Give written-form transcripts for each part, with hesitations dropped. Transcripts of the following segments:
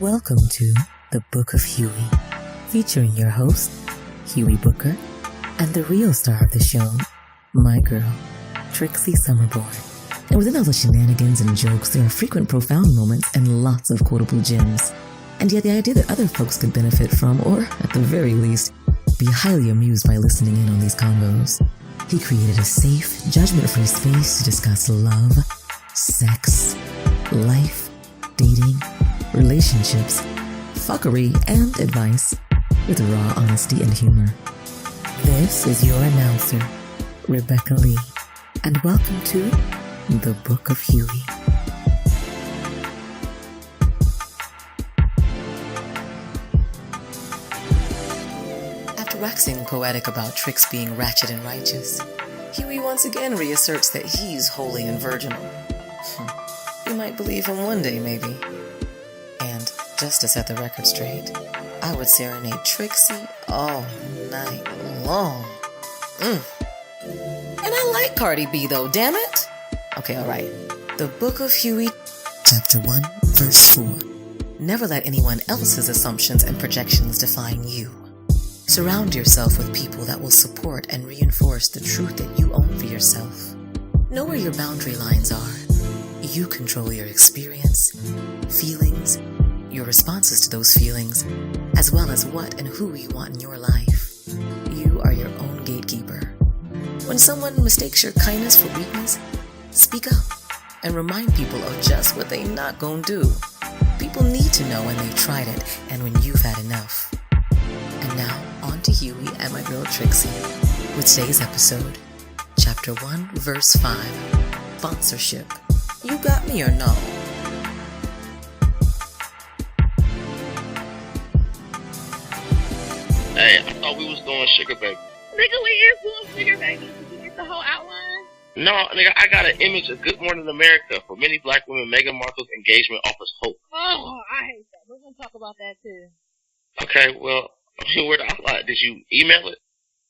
Welcome to The Book of Huey, featuring your host, Huey Booker, and the real star of the show, my girl, Trixie Summerborn. And within all the shenanigans and jokes, there are frequent profound moments and lots of quotable gems. And yet the idea that other folks could benefit from, or at the very least, be highly amused by listening in on these combos. He created a safe, judgment-free space to discuss love, sex, life, dating, relationships, fuckery, and advice with raw honesty and humor. This is your announcer, Rebecca Lee, and welcome to The Book of Huey. After waxing poetic about Trix being ratchet and righteous, Huey once again reasserts that he's holy and virginal. You might believe him one day, maybe. And just to set the record straight, I would serenade Trixie all night long. And I like Cardi B though, damn it! Okay, alright. The Book of Huey, Chapter 1, Verse 4. Never let anyone else's assumptions and projections define you. Surround yourself with people that will support and reinforce the truth that you own for yourself. Know where your boundary lines are. You control your experience, feelings, your responses to those feelings, as well as what and who you want in your life. You are your own gatekeeper. When someone mistakes your kindness for weakness, speak up and remind people of just what they not gonna do. People need to know when they've tried it and when you've had enough. And now, on to Huey and my girl Trixie with today's episode, Chapter 1, Verse 5, Sponsorship. You got me or no? Hey, I thought we was doing Sugar Baby. Nigga, we is doing Sugar Baby. Did you get the whole outline? No, nigga, I got an image of Good Morning America. For many black women, Meghan Markle's engagement offers hope. Oh, I hate that. We're going to talk about that too. Okay, well, where the outline? Did you email it?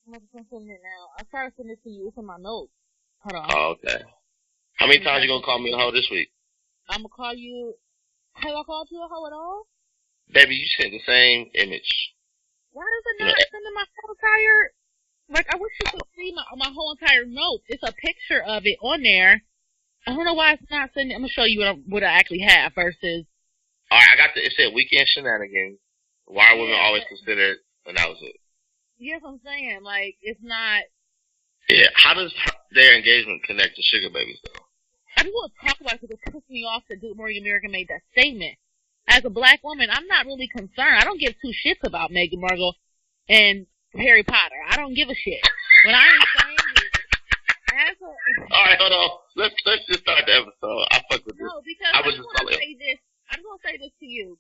I'm going to send it now. I tried to send it to you. It's in my notes. Hold on. Oh, okay. How many times you gonna call me a hoe this week? I'm going to call you. Have I called you a hoe at all? Baby, you sent the same image. Why does it not send in my whole entire... Like, I wish you could see my whole entire notes. It's a picture of it on there. I don't know why it's not sending. I'm going to show you what I actually have versus... Alright, I got it said weekend shenanigans. Why are women always considered... And that was it. Yes, I'm saying. Like, it's not... Yeah, how does their engagement connect to Sugar Babies, though? I just want to talk about it because it pissed me off that Good Morning America made that statement. As a black woman, I'm not really concerned. I don't give two shits about Meghan Markle and Harry Potter. I don't give a shit. What I am saying is, Alright, hold on. Let's just start the episode. I fuck with this. No, because I just want to say this. I just want to say this to you.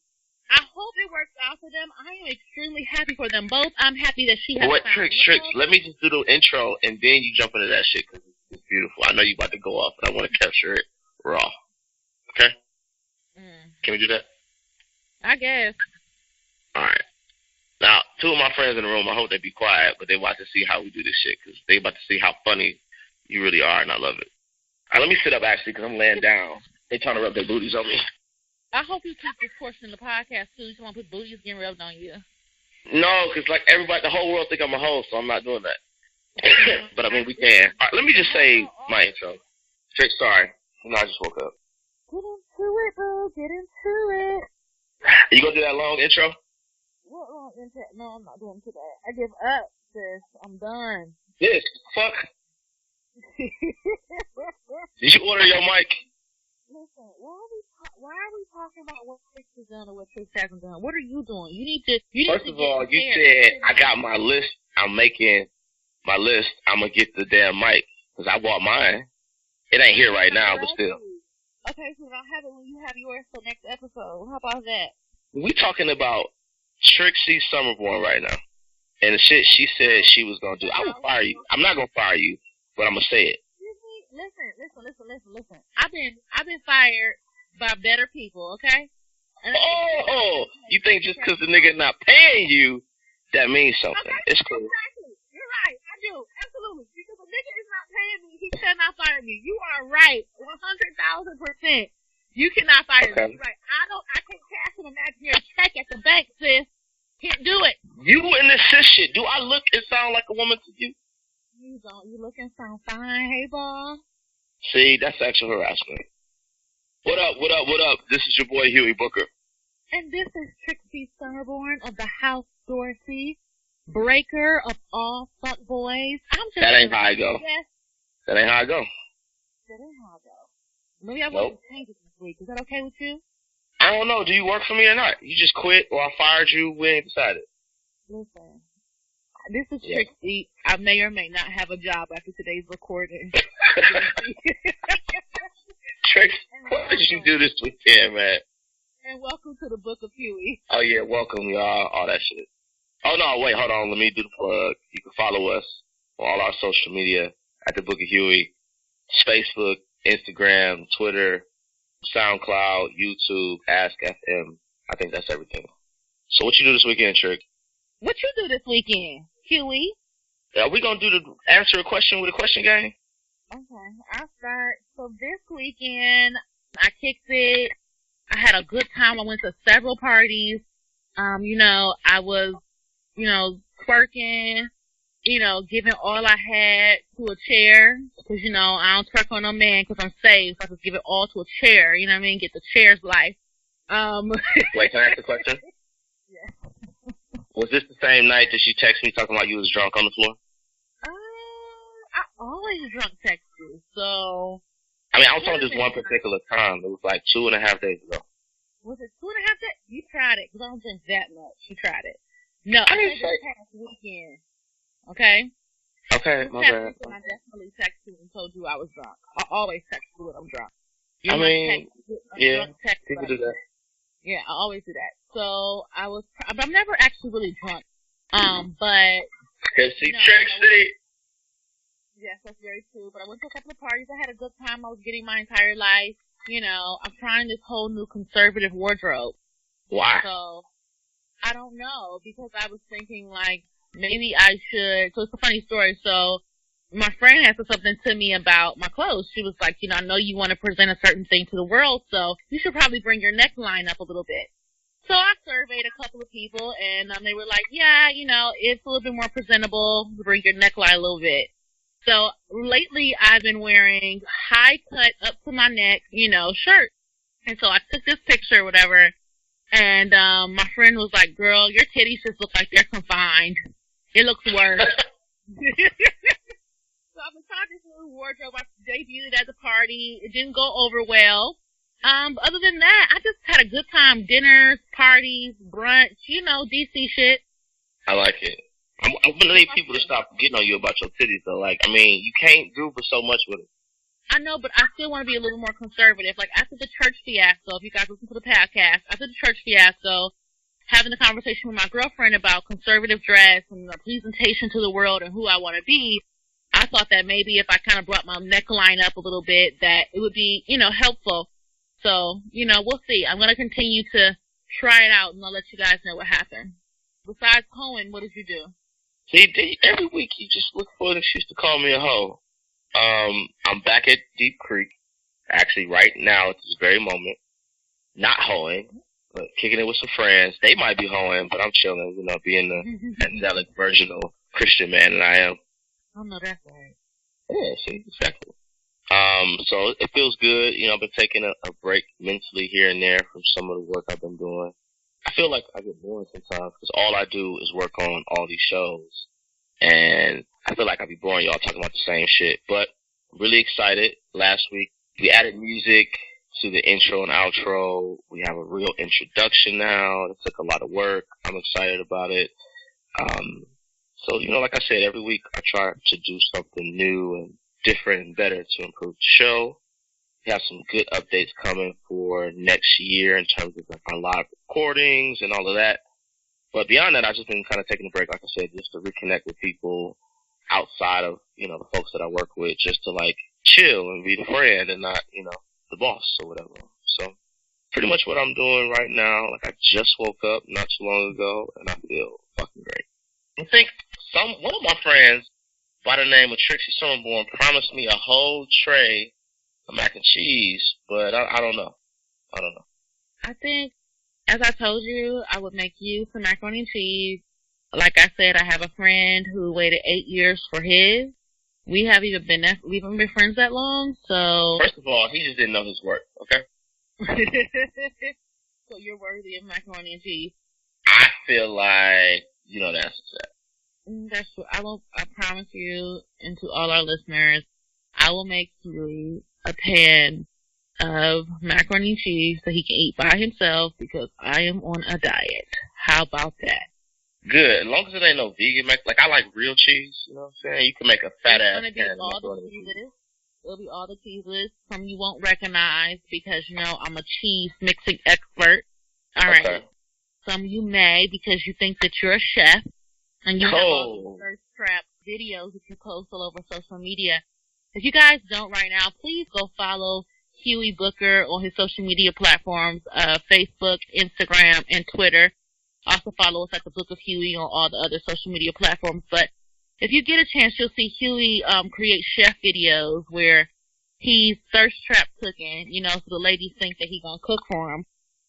I hope it works out for them. I am extremely happy for them both. I'm happy that she has What found Trix, let me just do the intro and then you jump into that shit because it's beautiful. I know you about to go off and I want to capture it raw. Okay? Can we do that? I guess. Alright. Now, two of my friends in the room, I hope they be quiet, but they about to see how we do this shit because they about to see how funny you really are and I love it. Alright, let me sit up actually because I'm laying down. They trying to rub their booties on me. I hope you keep this portion of the podcast too. You want to put booties getting rubbed on you. No, because like everybody, the whole world think I'm a hoe, so I'm not doing that. But I mean, we can. All right, let me just say my intro. Straight sorry. I just woke up. Get into it, boo. Get into it. You gonna do that long intro? What long intro? No, I'm not doing today. I give up, sis. I'm done. This fuck. Did you order your mic? Listen, why are we talking about what Trix has done or what Trix hasn't done? What are you doing? You need to. First of all, you said I got my list. I'm making my list. I'm gonna get the damn mic because I bought mine. It ain't here right now, but still. Okay, so I'll have it when you have yours for next episode. How about that? We talking about Trixie Summerborn right now, and the shit she said she was gonna do. I will fire you. I'm not gonna fire you, but I'm gonna say it. Listen. I've been fired by better people, okay? You think just because the nigga not paying you, that means something? Okay, it's cool. Exactly. You're right. I do. Absolutely. Because the nigga is not paying me. He cannot fire me. You are right. 100,000%. You cannot fire me. Right. I can't cash in imaginary check at the bank, sis. Can't do it. You and this sis shit. Do I look and sound like a woman to you? You don't. You look and sound fine. Hey, boss. See, that's sexual harassment. What up, what up, what up? This is your boy Huey Booker. And this is Trixie Summerborn of the House Dorsey, breaker of all fuck boys. I'm just That ain't how I go. That ain't how I go. That ain't how I go. Maybe I want to change it this week. Is that okay with you? I don't know. Do you work for me or not? You just quit or I fired you. We ain't decided. Listen, this is Trixie. I may or may not have a job after today's recording. Trixie, what did you do this weekend, man? And welcome to the Book of Huey. Oh, yeah, welcome, y'all. All that shit. Oh, no, wait, hold on. Let me do the plug. You can follow us on all our social media at the Book of Huey. Facebook, Instagram, Twitter, SoundCloud, YouTube, Ask FM. I think that's everything. So what you do this weekend, Trick? What you do this weekend, Huey? Are we going to do the answer a question with a question game? Okay, I'll start. So this weekend, I kicked it. I had a good time. I went to several parties. I was, twerking, giving all I had to a chair. Because, I don't twerk on no man because I'm saved. So I just give it all to a chair. You know what I mean? Get the chair's life. Wait, can I ask a question? Yeah. Was this the same night that she texted me talking about you was drunk on the floor? I always drunk text you, so... I mean, I was talking this one particular time. It was like 2.5 days ago. Was it 2.5 days? You tried it, because I don't drink that much. You tried it. No, I didn't say... past weekend. Okay? Okay, my bad. I definitely texted you and told you I was drunk. I always text you when I'm drunk. People do that. Yeah, I always do that. So, but I'm never actually really drunk. But... Cause see, Trixie... Yes, that's very true. But I went to a couple of parties. I had a good time. I was getting my entire life. I'm trying this whole new conservative wardrobe. Why? So, I don't know. Because I was thinking, maybe I should. So, it's a funny story. So, my friend had said something to me about my clothes. She was like, I know you want to present a certain thing to the world, so you should probably bring your neckline up a little bit. So, I surveyed a couple of people, and they were like, yeah, it's a little bit more presentable to bring your neckline a little bit. So lately I've been wearing high cut up to my neck, shirts. And so I took this picture or whatever, and my friend was like, girl, your titties just look like they're confined. It looks worse. So I've been trying this new wardrobe. I debuted at the party. It didn't go over well. But other than that, I just had a good time. Dinners, parties, brunch, DC shit. I like it. I'm gonna need people to stop getting on you about your titties, though. You can't do but so much with it. I know, but I still want to be a little more conservative. After the church fiasco, if you guys listen to the podcast, after the church fiasco, having a conversation with my girlfriend about conservative dress and the presentation to the world and who I want to be, I thought that maybe if I kind of brought my neckline up a little bit, that it would be, helpful. So, we'll see. I'm going to continue to try it out, and I'll let you guys know what happened. Besides hoeing, what did you do? See, every week you just look for an excuse to call me a hoe. I'm back at Deep Creek, actually right now at this very moment. Not hoeing, but kicking it with some friends. They might be hoeing, but I'm chilling, being the angelic virginal Christian man that I am. I know that's right. Yeah, see, exactly. So it feels good. I've been taking a break mentally here and there from some of the work I've been doing. I feel like I get bored sometimes because all I do is work on all these shows. And I feel like I be boring y'all talking about the same shit. But I'm really excited. Last week, we added music to the intro and outro. We have a real introduction now. It took a lot of work. I'm excited about it. So, like I said, every week I try to do something new and different and better to improve the show. We have some good updates coming for next year in terms of our live recordings and all of that. But beyond that, I've just been kind of taking a break, like I said, just to reconnect with people outside of, the folks that I work with, just to chill and be the friend and not, the boss or whatever. So pretty much what I'm doing right now. I just woke up not too long ago and I feel fucking great. I think one of my friends by the name of Trixie Summerborn promised me a whole tray of mac and cheese, but I don't know. I think As I told you, I would make you some macaroni and cheese. Like I said, I have a friend who waited 8 years for his. We haven't even been friends that long, so. First of all, he just didn't know his worth, okay? So you're worthy of macaroni and cheese. I feel like you know the answer to that. That's true. I promise you, and to all our listeners, I will make you a pan of macaroni and cheese so he can eat by himself because I am on a diet. How about that? Good. As long as it ain't no vegan like I like real cheese, you know what I'm saying? You can make a fat ass pan of macaroni and cheese. It'll be all the cheeses. Some you won't recognize because, you know, I'm a cheese mixing expert. All right. Okay. Some you may because you think that you're a chef and you have all these thirst trap videos that you post all over social media. If you guys don't right now, please go follow Huey Booker on his social media platforms, Facebook, Instagram, and Twitter. Also follow us at the Book of Huey on all the other social media platforms. But if you get a chance, you'll see Huey create chef videos where he's thirst trap cooking, you know, so the ladies think that he's gonna cook for them.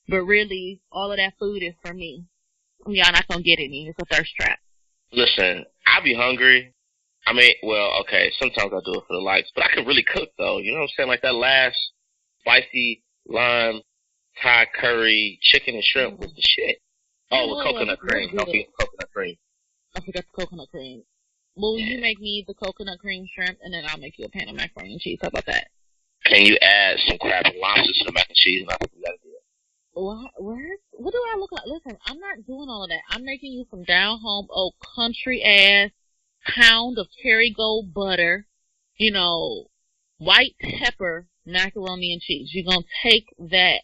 But really, all of that food is for me. Y'all not gonna get any. It's a thirst trap. Listen, I be hungry. I mean, well, okay, sometimes I do it for the likes, but I can really cook, though. You know what I'm saying? Like that last spicy lime Thai curry chicken and shrimp was the shit. Oh, with coconut cream. Don't forget the coconut cream. I forgot the coconut cream. Well, you make me the coconut cream shrimp, and then I'll make you a pan of macaroni and cheese. How about that? Can you add some crab and lobster to the mac and cheese? And I think we gotta do it. What do I look like? Listen, I'm not doing all of that. I'm making you some down-home, old country-ass pound of Kerrygold butter, you know, white pepper macaroni and cheese. You're going to take that.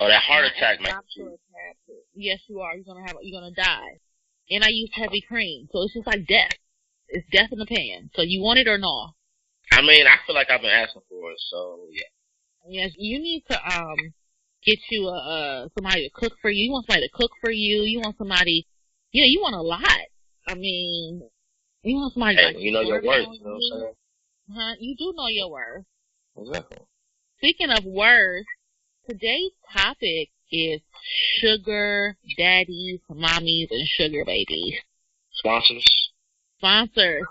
Oh, that heart attack mac and cheese. Yes, you are. You're gonna die. And I use heavy cream, so it's just like death. It's death in the pan. So you want it or not? I mean, I feel like I've been asking for it, so yeah. Yes, you need to get you somebody to cook for you. You want somebody to cook for you. You want somebody. Yeah, you want a lot. I mean, you want somebody. Hey, like you know your worth. You know what I'm saying? Huh? You do know your worth. Exactly. Speaking of worth, today's topic is sugar daddies, mommies, and sugar babies. Sponsorship. Sponsorship.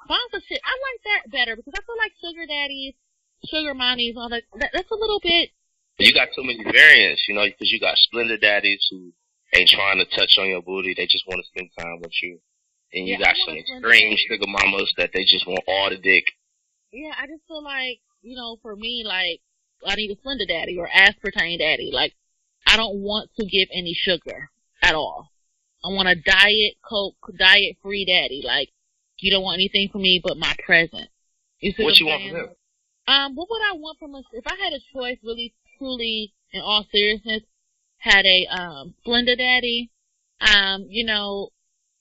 I like that better because I feel like sugar daddies, sugar mommies, all that's a little bit. You got too many variants, you know, because you got Splendor daddies who ain't trying to touch on your booty. They just want to spend time with you. And you got some extreme sugar mamas that they just want all the dick. Yeah, I just feel like, you know, for me, like, I need a Splendor daddy or aspartame daddy. Like, I don't want to give any sugar at all. I want a diet Coke, diet-free daddy. Like, you don't want anything from me but my present. You see what you want from him? What would I want from us? If I had a choice, really, truly, in all seriousness, had a Splendor daddy, you know,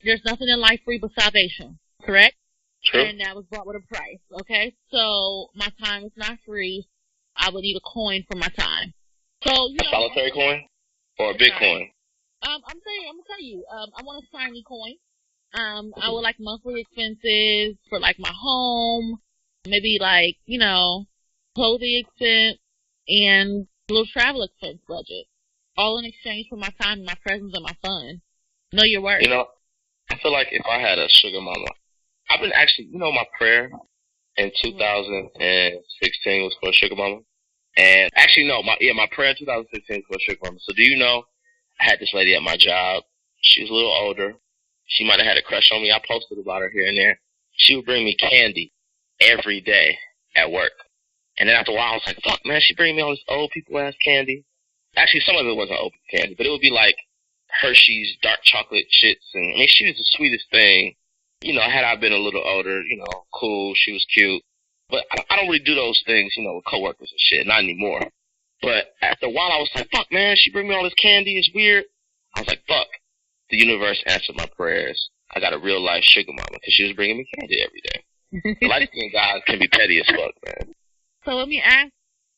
there's nothing in life free but salvation, correct? True. And that was bought with a price, okay? So my time is not free. I would need a coin for my time. So, you know, a solitary coin or a Bitcoin? I'm gonna tell you, I want a shiny coin. I would like monthly expenses for like my home, maybe like, you know, clothing expense and a little travel expense budget. All in exchange for my time, my presence, and my fun. Know your worth. You know, I feel like if I had a sugar mama, I've been actually, you know, my prayer in 2016 was for a sugar mama. And actually, no, my prayer in 2016 was for a sugar mama. So do you know, I had this lady at my job. She was a little older. She might have had a crush on me. I posted about her here and there. She would bring me candy every day at work. And then after a while, I was like, fuck, man, she bring me all this old people-ass candy. Actually, some of it wasn't old candy, but it would be like Hershey's dark chocolate shits. And I mean, she was the sweetest thing. You know, had I been a little older, you know, cool, she was cute. But I don't really do those things, you know, with coworkers and shit, not anymore. But after a while, I was like, fuck, man, she bring me all this candy, it's weird. I was like, fuck. The universe answered my prayers. I got a real life sugar mama because she was bringing me candy every day. Light-skinned guys can be petty as fuck, man. So let me ask,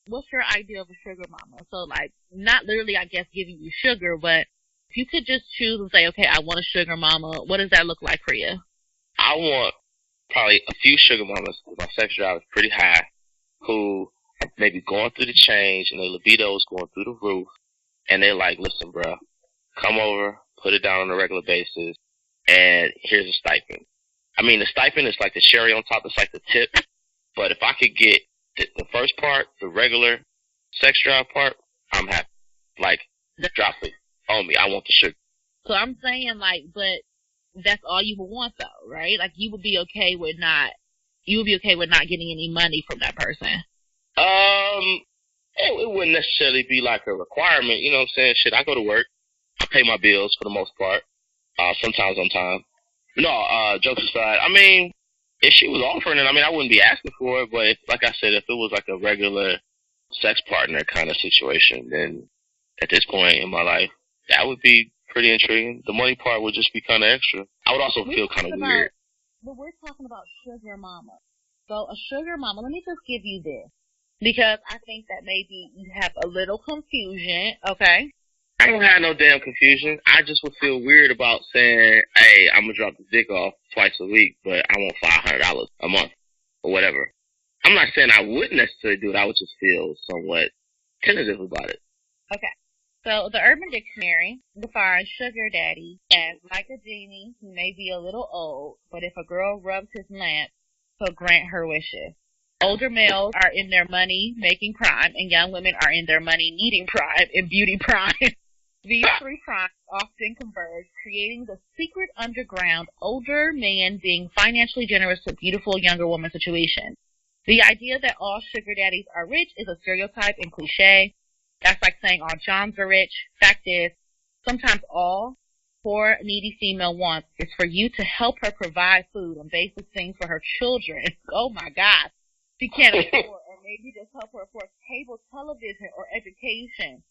what's your idea of a sugar mama? So, like, not literally, I guess, giving you sugar, but if you could just choose and say, okay, I want a sugar mama, what does that look like for you? I want probably a few sugar mamas, because my sex drive is pretty high, who may be going through the change and their libido is going through the roof, and they're like, listen, bro, come over, put it down on a regular basis, and here's a stipend. I mean, the stipend is like the cherry on top. It's like the tip. But if I could get the first part, the regular sex drive part, I'm happy. Like, drop it on me. I want the sugar. So I'm saying, like, but that's all you would want, though, right? Like, you would be okay with not getting any money from that person. It wouldn't necessarily be like a requirement. You know what I'm saying? Shit, I go to work. I pay my bills for the most part. Sometimes on time. No, jokes aside. I mean, if she was offering it, I mean, I wouldn't be asking for it. But if, like I said, if it was like a regular sex partner kind of situation, then at this point in my life, that would be pretty intriguing. The money part would just be kind of extra. I would also feel kind of weird. But we're talking about sugar mama. So a sugar mama, let me just give you this. Because I think that maybe you have a little confusion, okay? I don't have no damn confusion. I just would feel weird about saying, hey, I'm going to drop the dick off twice a week, but I want $500 a month or whatever. I'm not saying I wouldn't necessarily do it. I would just feel somewhat tentative about it. Okay. So the Urban Dictionary defines sugar daddy as like a genie who may be a little old, but if a girl rubs his lamp, he'll grant her wishes. Older males are in their money-making prime, and young women are in their money-needing prime and beauty prime. These three primes often converge, creating the secret underground older man being financially generous to beautiful younger woman situation. The idea that all sugar daddies are rich is a stereotype and cliche. That's like saying all Johns are rich. Fact is, sometimes all poor, needy female wants is for you to help her provide food and basic things for her children. Oh my God. She can't afford, or maybe just help her afford cable television or education.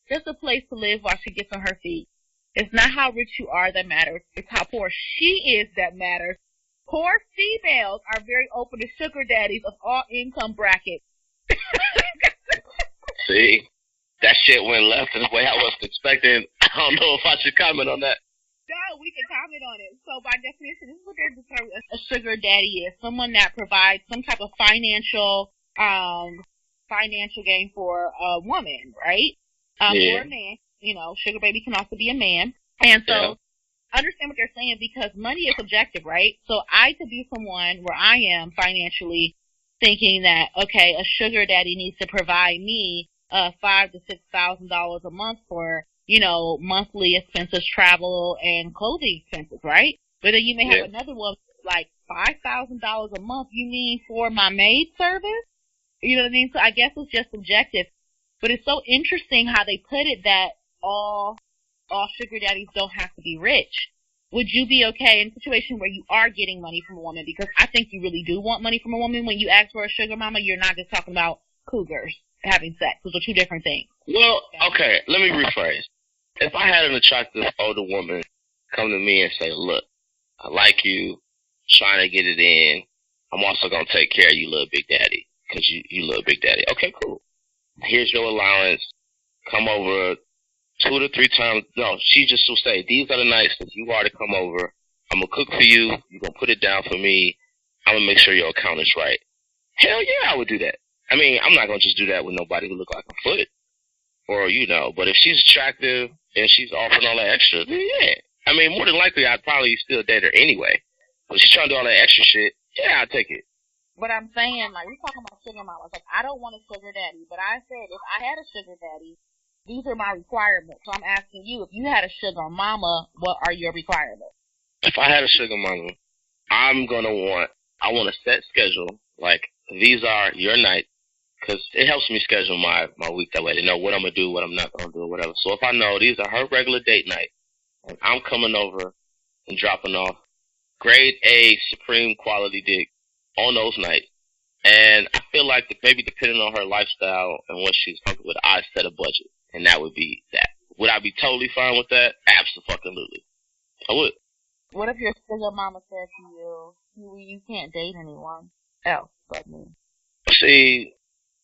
Just a place to live while she gets on her feet. It's not how rich you are that matters. It's how poor she is that matters. Poor females are very open to sugar daddies of all income brackets. See, that shit went left in the way I wasn't expecting. I don't know if I should comment on that. No, we can comment on it. So by definition, this is what they're determining a sugar daddy is. Someone that provides some type of financial gain for a woman, right? Or a man. You know, sugar baby can also be a man. And so understand what they're saying because money is subjective, right? So I could be someone where I am financially thinking that, okay, a sugar daddy needs to provide me $5,000 to $6,000 a month for, you know, monthly expenses, travel, and clothing expenses, right? But then you may have another one like $5,000 a month. You mean for my maid service? You know what I mean? So I guess it's just subjective. But it's so interesting how they put it that all sugar daddies don't have to be rich. Would you be okay in a situation where you are getting money from a woman? Because I think you really do want money from a woman. When you ask for a sugar mama, you're not just talking about cougars having sex. Those are two different things. Well, okay, let me rephrase. If I had an attractive older woman come to me and say, look, I like you, trying to get it in, I'm also going to take care of you, little big daddy, because you little big daddy. Okay, cool. Here's your allowance. Come over 2 to 3 times. No, she just will say, these are the nights that you are to come over. I'm going to cook for you. You're going to put it down for me. I'm going to make sure your account is right. Hell yeah, I would do that. I mean, I'm not going to just do that with nobody who look like a foot. Or, you know, but if she's attractive and she's offering all that extra, then yeah. I mean, more than likely, I'd probably still date her anyway. But if she's trying to do all that extra shit, yeah, I'd take it. But I'm saying, like, we're talking about sugar mamas. Like, I don't want a sugar daddy. But I said, if I had a sugar daddy, these are my requirements. So I'm asking you, if you had a sugar mama, what are your requirements? If I had a sugar mama, I want a set schedule. Like, these are your nights. Because it helps me schedule my week that way to know what I'm going to do, what I'm not going to do, or whatever. So if I know these are her regular date nights, and I'm coming over and dropping off grade A supreme quality dick on those nights, and I feel like that maybe depending on her lifestyle and what she's comfortable with, I set a budget, and that would be that. Would I be totally fine with that? Absolutely. I would. What if your sugar mama said to you, you can't date anyone else but me? See,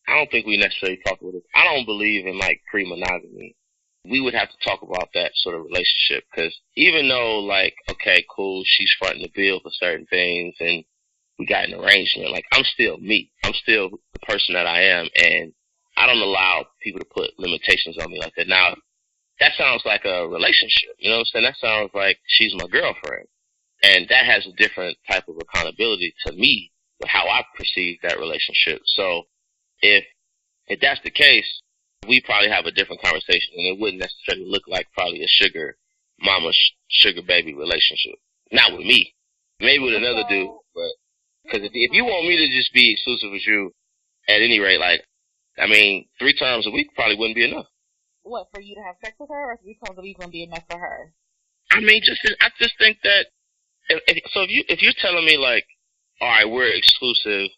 I don't think we necessarily talk about this. I don't believe in, like, pre-monogamy. We would have to talk about that sort of relationship, because even though, like, okay, cool, she's fronting the bill for certain things, and we got an arrangement, like, I'm still me. I'm still the person that I am, and I don't allow people to put limitations on me like that. Now, that sounds like a relationship. You know what I'm saying? That sounds like she's my girlfriend. And that has a different type of accountability to me with how I perceive that relationship. So if that's the case, we probably have a different conversation, and it wouldn't necessarily look like probably a sugar mama, sugar baby relationship. Not with me. Maybe with another dude, but because if you want me to just be exclusive with you, at any rate, like, I mean, 3 times a week probably wouldn't be enough. What, for you to have sex with her, or 3 times a week wouldn't be enough for her? I mean, I just think that if you're telling me like, all right, we're exclusive,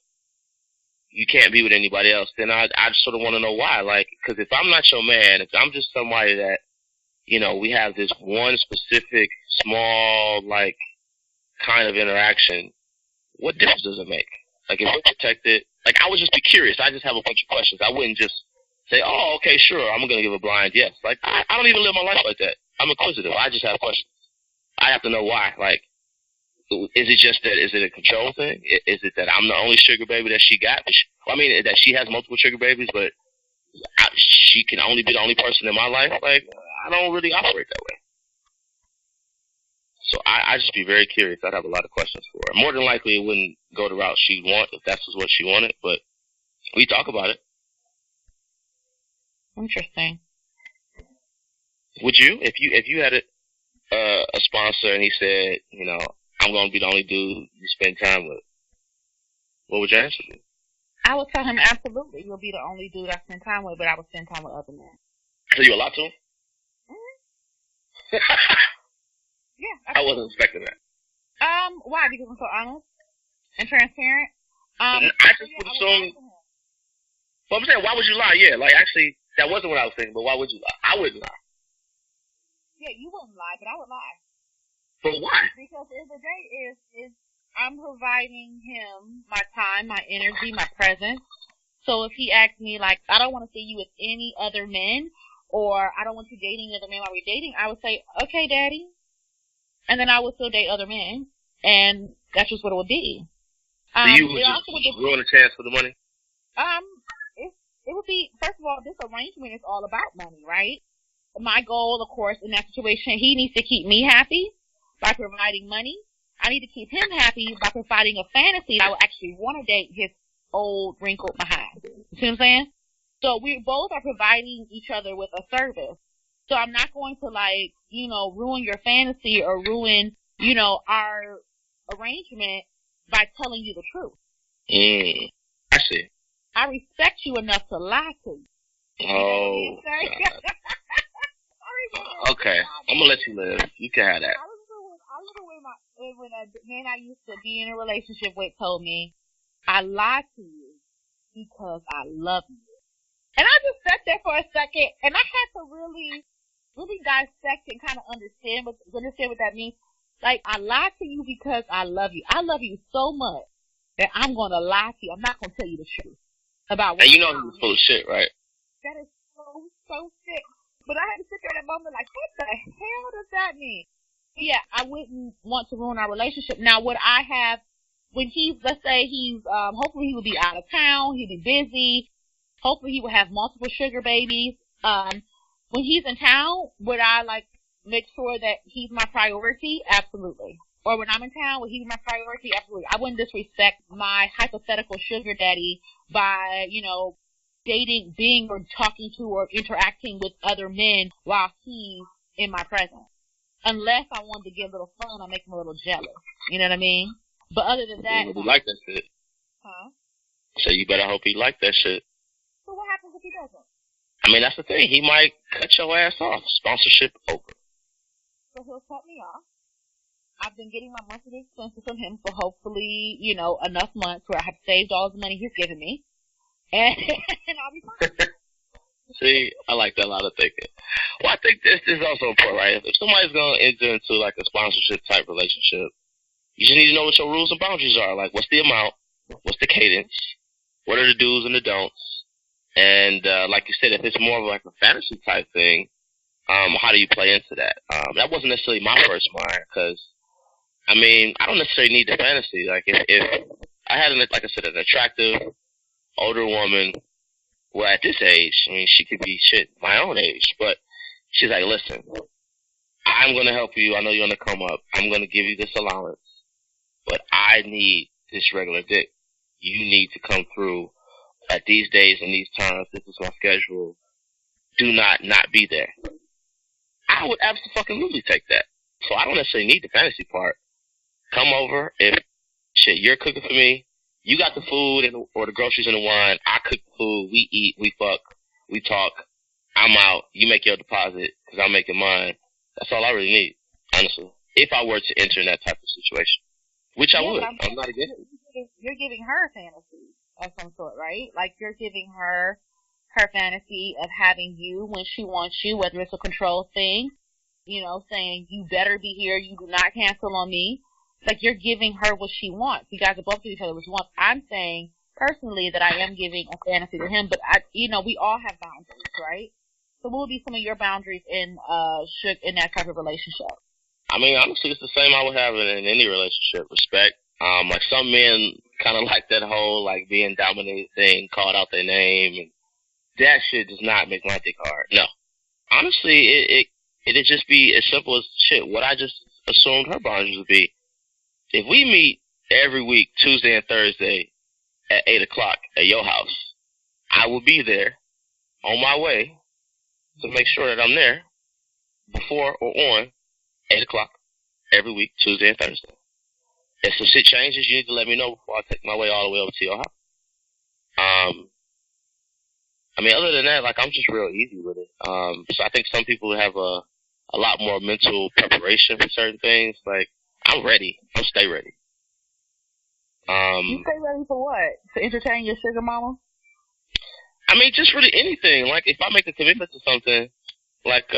you can't be with anybody else, then I sort of want to know why. Like, because if I'm not your man, if I'm just somebody that, you know, we have this one specific small like kind of interaction, what difference does it make? Like, if we're protected, like, I would just be curious. I just have a bunch of questions. I wouldn't just say, oh, okay, sure, I'm going to give a blind yes. Like, I don't even live my life like that. I'm inquisitive. I just have questions. I have to know why. Like, is it a control thing? Is it that I'm the only sugar baby that she got? I mean, that she has multiple sugar babies, but she can only be the only person in my life? Like, I don't really operate that way. So I'd just be very curious. I'd have a lot of questions for her. More than likely, it wouldn't go the route she'd want if that's what she wanted, but we talk about it. Interesting. Would you, if you had a sponsor and he said, you know, I'm going to be the only dude you spend time with, what would your answer be? I would tell him, absolutely, you'll be the only dude I spend time with, but I would spend time with other men. So you a lot to him? Mm-hmm. Yeah. I wasn't expecting that. Why? Because I'm so honest and transparent. I just would assume. Well, I'm saying, why would you lie? Yeah, like, actually, that wasn't what I was thinking, but why would you lie? I wouldn't lie. Yeah, you wouldn't lie, but I would lie. But why? Because at the end of the day is I'm providing him my time, my energy, my presence. So if he asks me, like, I don't want to see you with any other men, or I don't want you dating other men while we're dating, I would say, okay, daddy. And then I would still date other men, and that's just what it would be. So you would just ruin a chance for the money? It would be, first of all, this arrangement is all about money, right? My goal, of course, in that situation, he needs to keep me happy by providing money. I need to keep him happy by providing a fantasy I would actually want to date his old, wrinkled behind. You see what I'm saying? So we both are providing each other with a service. So I'm not going to, like, you know, ruin your fantasy or ruin, you know, our arrangement by telling you the truth. I see. I respect you enough to lie to you. Oh. Okay. I'm going to let you live. You can have that. I remember when a man I used to be in a relationship with told me, I lied to you because I love you. And I just sat there for a second, and I had to really dissect and kind of understand what that means. Like, I lied to you because I love you. I love you so much that I'm going to lie to you. I'm not going to tell you the truth about what. And you know he was full of shit, right? That is so sick. But I had to sit there at that moment like, what the hell does that mean? Yeah, I wouldn't want to ruin our relationship. Now, would I have, when he's, let's say he's, hopefully he will be out of town, he'll be busy, hopefully he will have multiple sugar babies. When he's in town, would I, like, make sure that he's my priority? Absolutely. Or when I'm in town, would he be my priority? Absolutely. I wouldn't disrespect my hypothetical sugar daddy by, you know, dating, being or talking to or interacting with other men while he's in my presence. Unless I wanted to get a little fun, I make him a little jealous. You know what I mean? But other than that... He like that shit. Huh? So you better hope he like that shit. So what happens if he doesn't? I mean, that's the thing. He might cut your ass off. Sponsorship over. So he'll cut me off. I've been getting my monthly expenses from him for hopefully, you know, enough months where I have saved all the money he's given me. And I'll be fine. See, I like that line of thinking. Well, I think this is also important, right? If somebody's going to enter into, like, a sponsorship type relationship, you just need to know what your rules and boundaries are. Like, what's the amount? What's the cadence? What are the do's and the don'ts? And, like you said, if it's more of like a fantasy type thing, how do you play into that? That wasn't necessarily my first mind, because, I mean, I don't necessarily need the fantasy. Like, if I had, like I said, an attractive, older woman, well, at this age, I mean, she could be shit my own age, but She's like, listen, I'm going to help you. I know you're going to come up. I'm going to give you this allowance, but I need this regular dick. You need to come through at these days and these times. This is my schedule. Do not be there. I would absolutely take that. So I don't necessarily need the fantasy part. Come over. If shit, you're cooking for me. You got the food or the groceries and the wine. I cook the food. We eat. We fuck. We talk. I'm out. You make your deposit because I'm making mine. That's all I really need, honestly. If I were to enter in that type of situation, which I would. I'm not against it. You're giving her a fantasy of some sort, right? Like you're giving her fantasy of having you when she wants you, whether it's a control thing, you know, saying you better be here, you do not cancel on me. Like you're giving her what she wants. You guys are both giving each other what she wants. I'm saying personally that I am giving a fantasy to him, but we all have boundaries, right? So what would be some of your boundaries in that type of relationship? I mean, honestly, it's the same I would have in any relationship. Respect. Like some men kind of like that whole like being dominated thing, called out their name, and that shit does not make my dick hard. No, honestly, it'd just be as simple as shit. What I just assumed her boundaries would be: if we meet every week, Tuesday and Thursday at 8 o'clock at your house, I will be there on my way to make sure that I'm there before or on 8 o'clock every week, Tuesday and Thursday. If some shit changes, you need to let me know before I take my way all the way over to your house. I mean, other than that, like, I'm just real easy with it. So I think some people have a lot more mental preparation for certain things. Like, I'm ready. I'll stay ready. You stay ready for what? To entertain your sugar mama? I mean, just really anything. Like, if I make a commitment to something, like,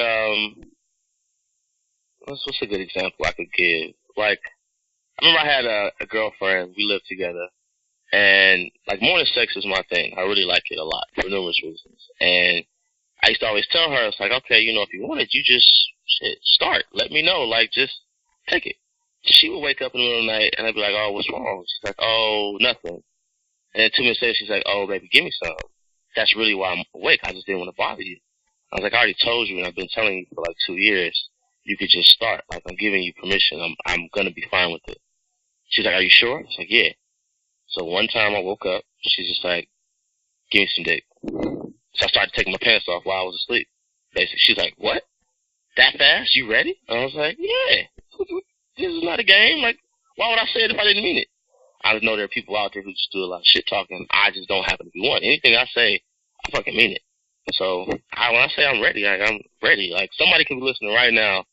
what's a good example I could give? Like, I remember I had a girlfriend. We lived together. And, like, morning sex is my thing. I really like it a lot for numerous reasons. And I used to always tell her, it's like, okay, you know, if you want it, you just, start. Let me know. Like, just take it. She would wake up in the middle of the night, and I'd be like, oh, what's wrong? She's like, oh, nothing. And then 2 minutes later, she's like, oh, baby, give me some. That's really why I'm awake. I just didn't want to bother you. I was like, I already told you, and I've been telling you for like 2 years. You could just start. Like, I'm giving you permission. I'm gonna be fine with it. She's like, are you sure? I was like, yeah. So one time I woke up, she's just like, give me some dick. So I started taking my pants off while I was asleep. Basically, she's like, what? That fast? You ready? And I was like, yeah. This is not a game. Like, why would I say it if I didn't mean it? I know there are people out there who just do a lot of shit talking. I just don't happen to be one. Anything I say, I fucking mean it. So when I say I'm ready, like, I'm ready. Like, somebody can be listening right now.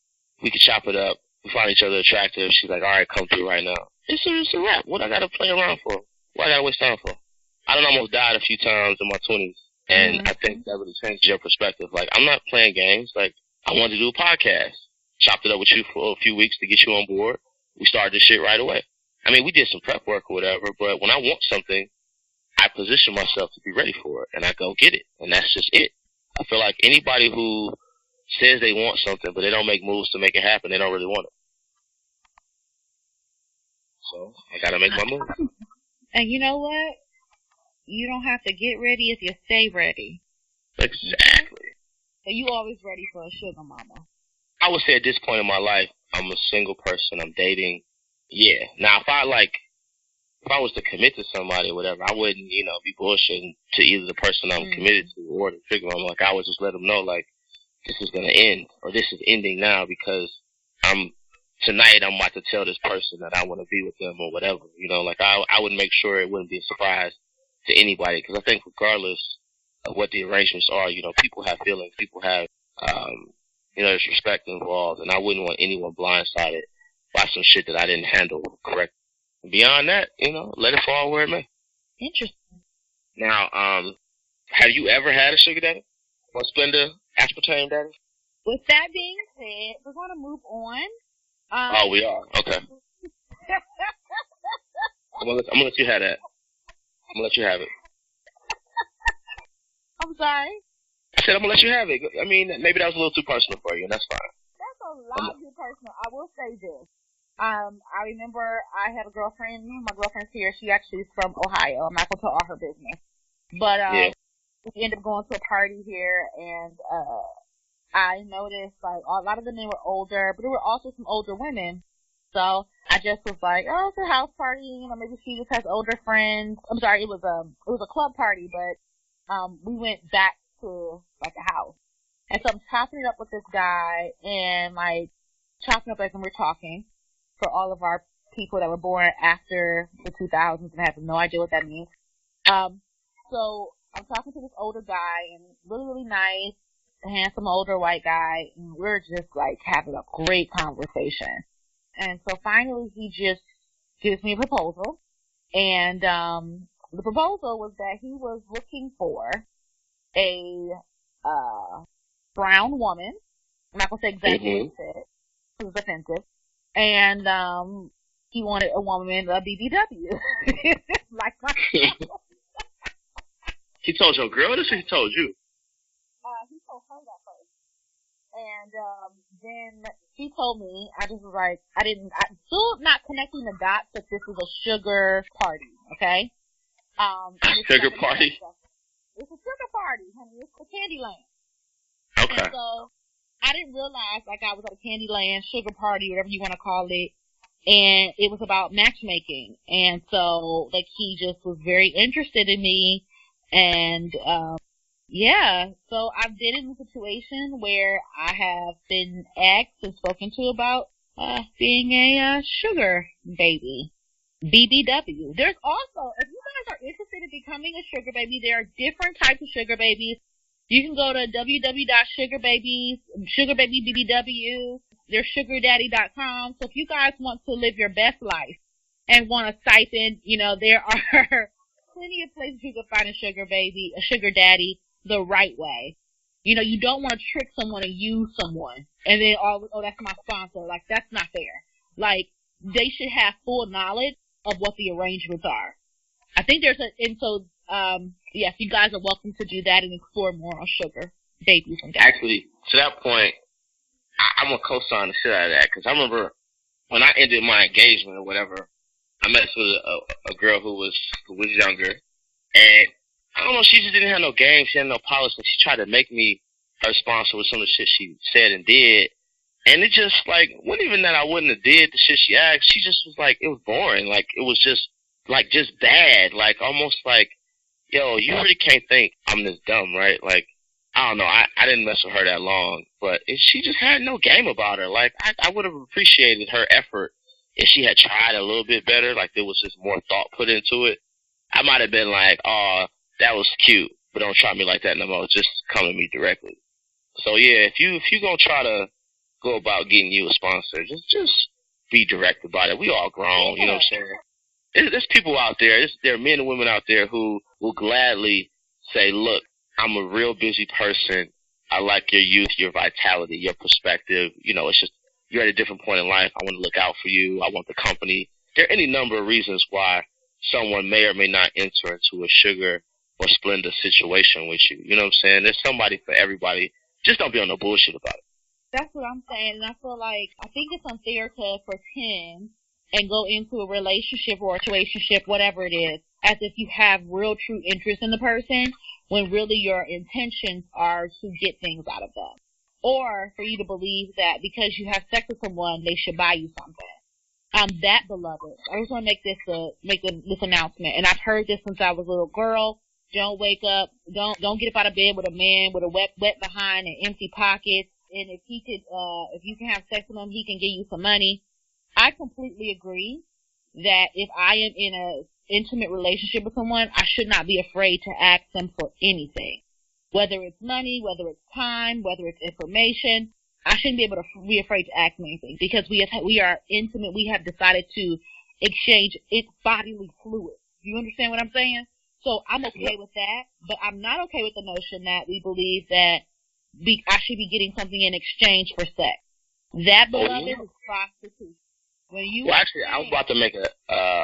We can chop it up. We find each other attractive. She's like, all right, come through right now. It's a wrap. What I gotta play around for? What I gotta waste time for? I done almost died a few times in my 20s, and I think that really changes your perspective. Like, I'm not playing games. Like, I wanted to do a podcast. Chopped it up with you for a few weeks to get you on board. We started this shit right away. I mean, we did some prep work or whatever, but when I want something, I position myself to be ready for it, and I go get it, and that's just it. I feel like anybody who says they want something, but they don't make moves to make it happen, they don't really want it. So, I gotta make my move. And you know what? You don't have to get ready if you stay ready. Exactly. So you always ready for a sugar mama. I would say at this point in my life, I'm a single person, I'm dating. Yeah. Now, if I was to commit to somebody or whatever, I wouldn't, be bullshitting to either the person I'm committed to or the trigger mama. Like, I would just let them know, like, this is gonna end, or this is ending now because tonight I'm about to tell this person that I want to be with them or whatever. Like, I would make sure it wouldn't be a surprise to anybody, because I think regardless of what the arrangements are, people have feelings, people have, there's respect involved, and I wouldn't want anyone blindsided by some shit that I didn't handle correctly. Beyond that, let it fall where it may. Interesting. Now, have you ever had a sugar daddy? Or Splenda aspartame daddy? With that being said, we're going to move on. We are? Okay. I'm gonna let you have that. I'm gonna let you have it. I'm sorry? I said I'm gonna let you have it. I mean, maybe that was a little too personal for you, and that's fine. That's a lot too personal. I will say this. I remember I had a girlfriend. My girlfriend's here. She actually is from Ohio. I'm not going to tell all her business. But we ended up going to a party here, and I noticed, like, a lot of the men were older, but there were also some older women. So I just was like, oh, it's a house party, you know, maybe she just has older friends. I'm sorry, it was a club party, but we went back to like a house. And so I'm chopping it up with this guy and like chopping up as we're talking for all of our people that were born after the 2000s and I have no idea what that means. So I'm talking to this older guy and really, really nice, handsome older white guy, and we're just like having a great conversation. And so finally he just gives me a proposal. And the proposal was that he was looking for a brown woman. I'm not going to say exactly what he said. It was offensive. And he wanted a woman, a BBW. Like myself. He told your girl this or he told you? He told her that first. And then he told me, I just was like, I'm still not connecting the dots that this is a sugar party, okay? Sugar party? It's a sugar party, honey. It's a Candyland. Okay. And so I didn't realize like I was at a Candyland, sugar party, whatever you want to call it, and it was about matchmaking. And so like he just was very interested in me, and yeah, so I've been in a situation where I have been asked and spoken to about being a sugar baby. BBW. There's also, if you guys are interested in becoming a sugar baby, there are different types of sugar babies. You can go to www.sugarbabybbw. There's sugardaddy.com. So if you guys want to live your best life and want a stipend, you know, there are plenty of places you can find a sugar baby, a sugar daddy, the right way. You know, you don't want to trick someone and use someone and then, oh, that's my sponsor. Like, that's not fair. Like, they should have full knowledge of what the arrangements are. I think there's yes, you guys are welcome to do that and explore more on sugar babies and daddies. Actually, to that point, I'm going to co-sign the shit out of that, because I remember when I ended my engagement or whatever, I met with a girl who was younger, and I don't know, she just didn't have no game, she had no polish, and she tried to make me her sponsor with some of the shit she said and did. And it just, like, wasn't even that I wouldn't have did the shit she asked. She just was like, it was boring. Like, it was just bad. Like, almost like, yo, you really can't think I'm this dumb, right? Like, I don't know. I didn't mess with her that long. But she just had no game about her. Like, I would have appreciated her effort if she had tried a little bit better. Like, there was just more thought put into it. I might have been like, oh, that was cute, but don't try me like that no more. Just come at me directly. So, yeah, if you gonna try to go about getting you a sponsor, just be direct about it. We all grown, you know what I'm saying? There's people out there, there are men and women out there who will gladly say, look, I'm a real busy person. I like your youth, your vitality, your perspective. You know, it's just, you're at a different point in life. I want to look out for you. I want the company. There are any number of reasons why someone may or may not enter into a sugar or Splenda situation with you. You know what I'm saying? There's somebody for everybody. Just don't be on no bullshit about it. That's what I'm saying, and I feel like, I think it's unfair to pretend and go into a relationship or a situationship, whatever it is, as if you have real true interest in the person, when really your intentions are to get things out of them. Or for you to believe that because you have sex with someone, they should buy you something. I'm that beloved. I just want to make this announcement, and I've heard this since I was a little girl. Don't wake up, don't get up out of bed with a man with a wet behind and empty pockets. And if you can have sex with him, he can give you some money. I completely agree that if I am in an intimate relationship with someone, I should not be afraid to ask them for anything. Whether it's money, whether it's time, whether it's information, I shouldn't be able to be afraid to ask them anything because we are intimate. We have decided to exchange bodily fluids. Do you understand what I'm saying? So I'm okay with that, but I'm not okay with the notion that we believe that I should be getting something in exchange for sex. That, beloved, is prostitution. Actually, I was about to make a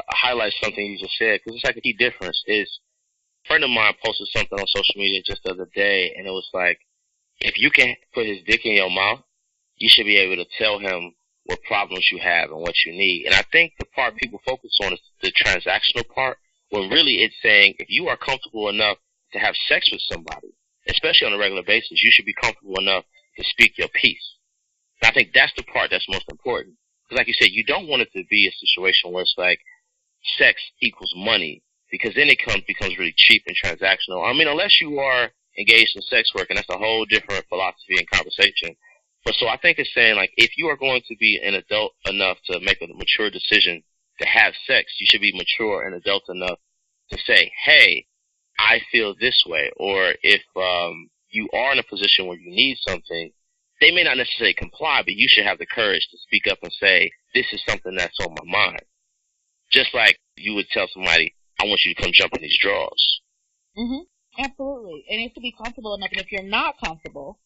highlight something you just said, because it's like a key difference. Is a friend of mine posted something on social media just the other day, and it was like, if you can put his dick in your mouth, you should be able to tell him what problems you have and what you need. And I think the part people focus on is the transactional part, when really it's saying, if you are comfortable enough to have sex with somebody, especially on a regular basis, you should be comfortable enough to speak your piece. And I think that's the part that's most important. Because like you said, you don't want it to be a situation where it's like sex equals money, because then it becomes really cheap and transactional. I mean, unless you are engaged in sex work, and that's a whole different philosophy and conversation. But so I think it's saying, like, if you are going to be an adult enough to make a mature decision to have sex, you should be mature and adult enough to say, hey, I feel this way. Or if you are in a position where you need something, they may not necessarily comply, but you should have the courage to speak up and say, this is something that's on my mind. Just like you would tell somebody, I want you to come jump in these drawers. Absolutely. And it's to be comfortable enough. And if you're not comfortable,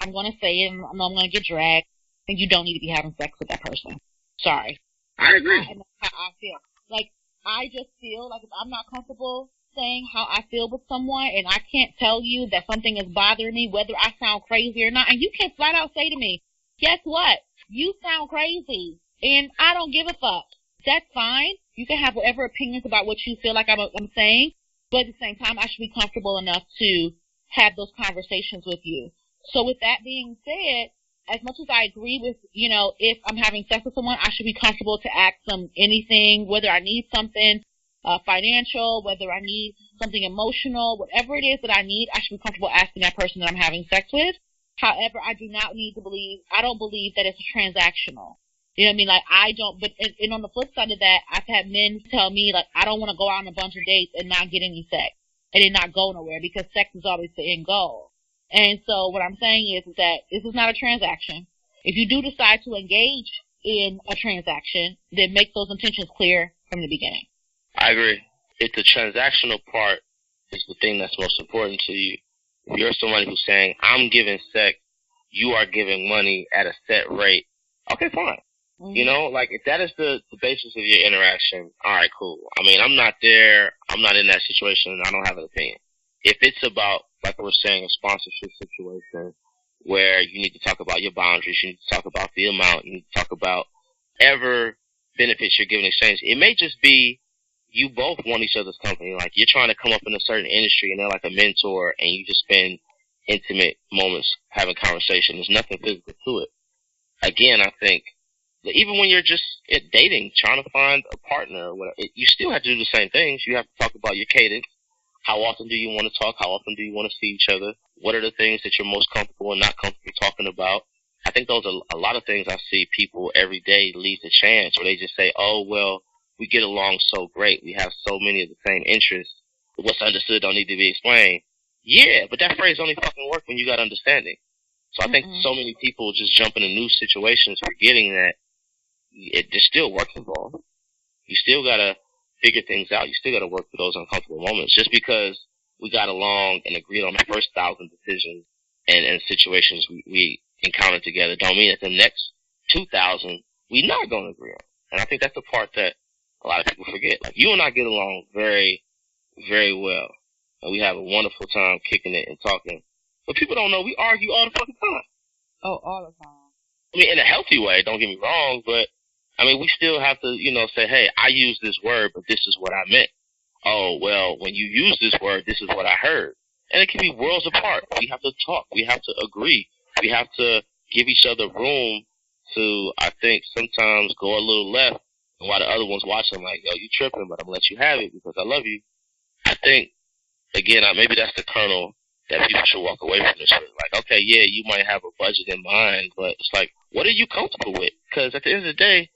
I'm going to say it, and I'm going to get dragged, and you don't need to be having sex with that person. Sorry. I agree. And that's how I feel. Like, I just feel like if I'm not comfortable saying how I feel with someone, and I can't tell you that something is bothering me, whether I sound crazy or not, and you can flat out say to me, guess what? You sound crazy, and I don't give a fuck. That's fine. You can have whatever opinions about what you feel like I'm saying, but at the same time, I should be comfortable enough to have those conversations with you. So with that being said, as much as I agree with, if I'm having sex with someone, I should be comfortable to ask them anything, whether I need something financial, whether I need something emotional, whatever it is that I need, I should be comfortable asking that person that I'm having sex with. However, I don't believe that it's transactional. You know what I mean? Like, I don't, but and on the flip side of that, I've had men tell me, like, I don't want to go out on a bunch of dates and not get any sex and it not go nowhere, because sex is always the end goal. And so what I'm saying is that this is not a transaction. If you do decide to engage in a transaction, then make those intentions clear from the beginning. I agree. If the transactional part is the thing that's most important to you, if you're somebody who's saying, I'm giving sex, you are giving money at a set rate, okay, fine. Like, if that is the basis of your interaction, all right, cool. I mean, I'm not there. I'm not in that situation. I don't have an opinion. If it's about, like I was saying, a sponsorship situation where you need to talk about your boundaries, you need to talk about the amount, you need to talk about ever benefits you're giving in exchange, it may just be you both want each other's company. Like, you're trying to come up in a certain industry and they're like a mentor, and you just spend intimate moments having conversation. There's nothing physical to it. Again, I think even when you're just dating, trying to find a partner, or whatever, you still have to do the same things. You have to talk about your cadence. How often do you want to talk? How often do you want to see each other? What are the things that you're most comfortable and not comfortable talking about? I think those are a lot of things I see people every day lead to chance, where they just say, oh, well, we get along so great. We have so many of the same interests. What's understood don't need to be explained. Yeah, but that phrase only fucking works when you got understanding. So I think so many people just jump into new situations forgetting that there's still work involved. You still got to figure things out. You still got to work through those uncomfortable moments. Just because we got along and agreed on the first 1,000 decisions and situations we encountered together don't mean that the next 2,000 we not going to agree on. And I think that's the part that a lot of people forget. Like, you and I get along very, very well. And we have a wonderful time kicking it and talking. But people don't know we argue all the fucking time. Oh, all the time. I mean, in a healthy way, don't get me wrong, but I mean, we still have to, say, hey, I use this word, but this is what I meant. Oh, well, when you use this word, this is what I heard. And it can be worlds apart. We have to talk. We have to agree. We have to give each other room to, I think, sometimes go a little left, and while the other one's watching, like, yo, you tripping, but I'm going to let you have it because I love you. I think, again, maybe that's the kernel that people should walk away from this with. Like, okay, yeah, you might have a budget in mind, but it's like, what are you comfortable with? Because at the end of the day,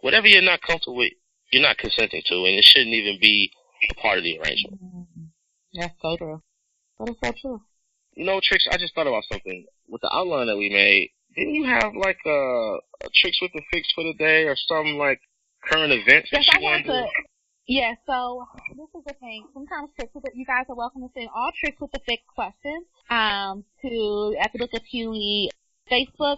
whatever you're not comfortable with, you're not consenting to, and it shouldn't even be a part of the arrangement. That's so true. That is so true. Tricks, I just thought about something. With the outline that we made, didn't you have, like, a Tricks with the Fix for the day or some, like, current events that you wanted to... Yeah, so this is the thing. Sometimes you guys are welcome to send all Tricks with the Fix questions to at the Book of Huey Facebook,